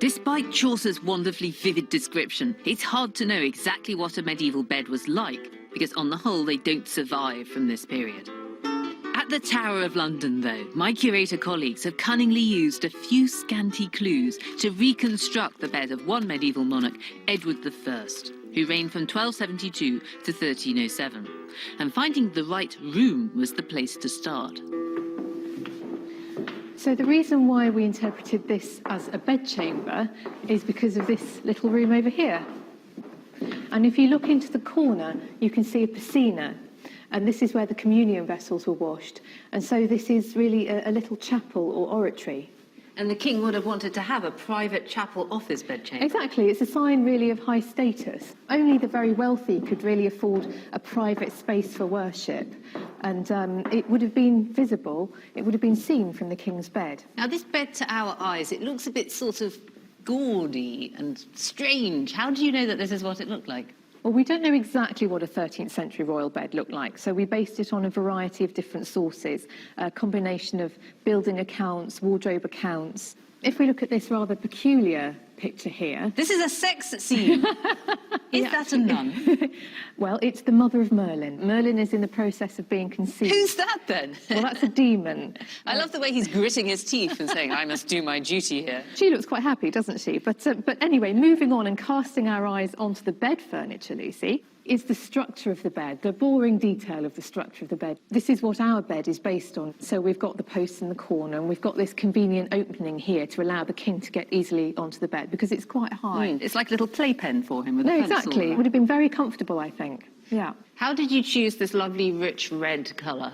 Despite Chaucer's wonderfully vivid description, it's hard to know exactly what a medieval bed was like, because on the whole they don't survive from this period. At the Tower of London, though, my curator colleagues have cunningly used a few scanty clues to reconstruct the bed of one medieval monarch, Edward I, who reigned from 1272 to 1307. And finding the right room was the place to start. So the reason why we interpreted this as a bedchamber is because of this little room over here. And if you look into the corner, you can see a piscina. And this is where the communion vessels were washed. And so this is really a little chapel or oratory. And the king would have wanted to have a private chapel off his bedchamber. Exactly. It's a sign really of high status. Only the very wealthy could really afford a private space for worship. And it would have been visible, it would have been seen from the king's bed. Now, this bed to our eyes, it looks a bit sort of gaudy and strange. How do you know that this is what it looked like? Well, we don't know exactly what a 13th century royal bed looked like, so we based it on a variety of different sources, a combination of building accounts, wardrobe accounts. If we look at this rather peculiar picture here... This is a sex scene. Is that a nun? Well, it's the mother of Merlin. Merlin is in the process of being conceived. Who's that, then? Well, that's a demon. I love the way he's gritting his teeth and saying, I must do my duty here. She looks quite happy, doesn't she? But anyway, moving on and casting our eyes onto the bed furniture, Lucy, is the structure of the bed, the boring detail of the structure of the bed. This is what our bed is based on. So we've got the posts in the corner, and we've got this convenient opening here to allow the king to get easily onto the bed, because it's quite high. It's like a little playpen for him with a No, pencil. exactly. It would have been very comfortable, I think. Yeah. How did you choose this lovely, rich red colour?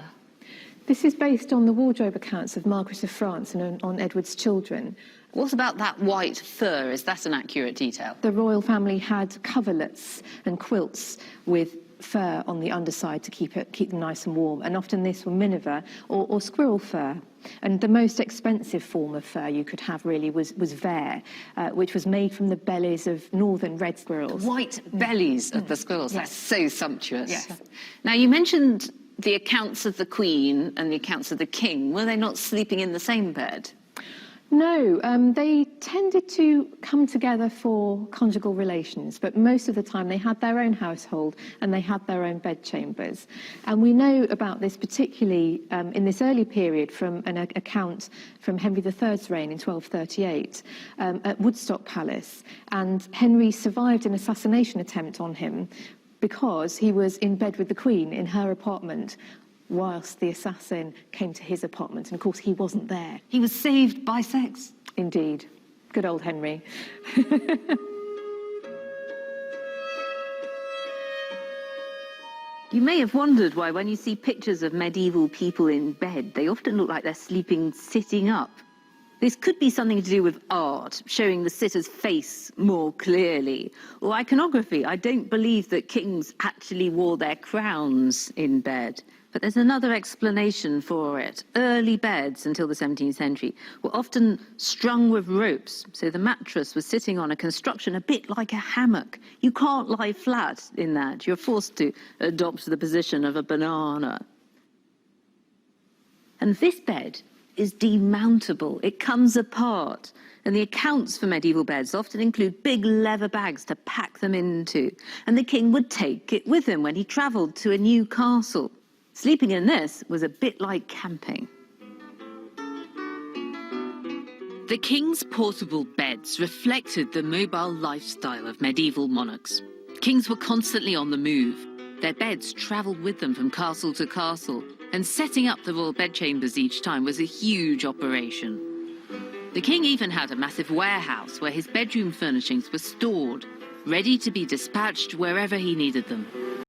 This is based on the wardrobe accounts of Margaret of France and on Edward's children. What about that white fur? Is that an accurate detail? The royal family had coverlets and quilts with fur on the underside to keep them nice and warm, and often this were miniver or squirrel fur. And the most expensive form of fur you could have really was vair, which was made from the bellies of northern red squirrels. White bellies of the squirrels. Yes. That's so sumptuous. Yes. Now, you mentioned the accounts of the Queen and the accounts of the King. Were they not sleeping in the same bed? No, they tended to come together for conjugal relations, but most of the time they had their own household and they had their own bedchambers. And we know about this particularly in this early period from an account from Henry III's reign in 1238 at Woodstock Palace. And Henry survived an assassination attempt on him because he was in bed with the Queen in her apartment, whilst the assassin came to his apartment, and of course he wasn't there. He was saved by sex. Indeed. Good old Henry. You may have wondered why when you see pictures of medieval people in bed, they often look like they're sleeping sitting up. This could be something to do with art, showing the sitter's face more clearly. Or iconography. I don't believe that kings actually wore their crowns in bed. But there's another explanation for it. Early beds, until the 17th century, were often strung with ropes, so the mattress was sitting on a construction a bit like a hammock. You can't lie flat in that. You're forced to adopt the position of a banana. And this bed is demountable. It comes apart. And the accounts for medieval beds often include big leather bags to pack them into. And the king would take it with him when he travelled to a new castle. Sleeping in this was a bit like camping. The king's portable beds reflected the mobile lifestyle of medieval monarchs. Kings were constantly on the move. Their beds travelled with them from castle to castle, and setting up the royal bedchambers each time was a huge operation. The king even had a massive warehouse where his bedroom furnishings were stored, ready to be dispatched wherever he needed them.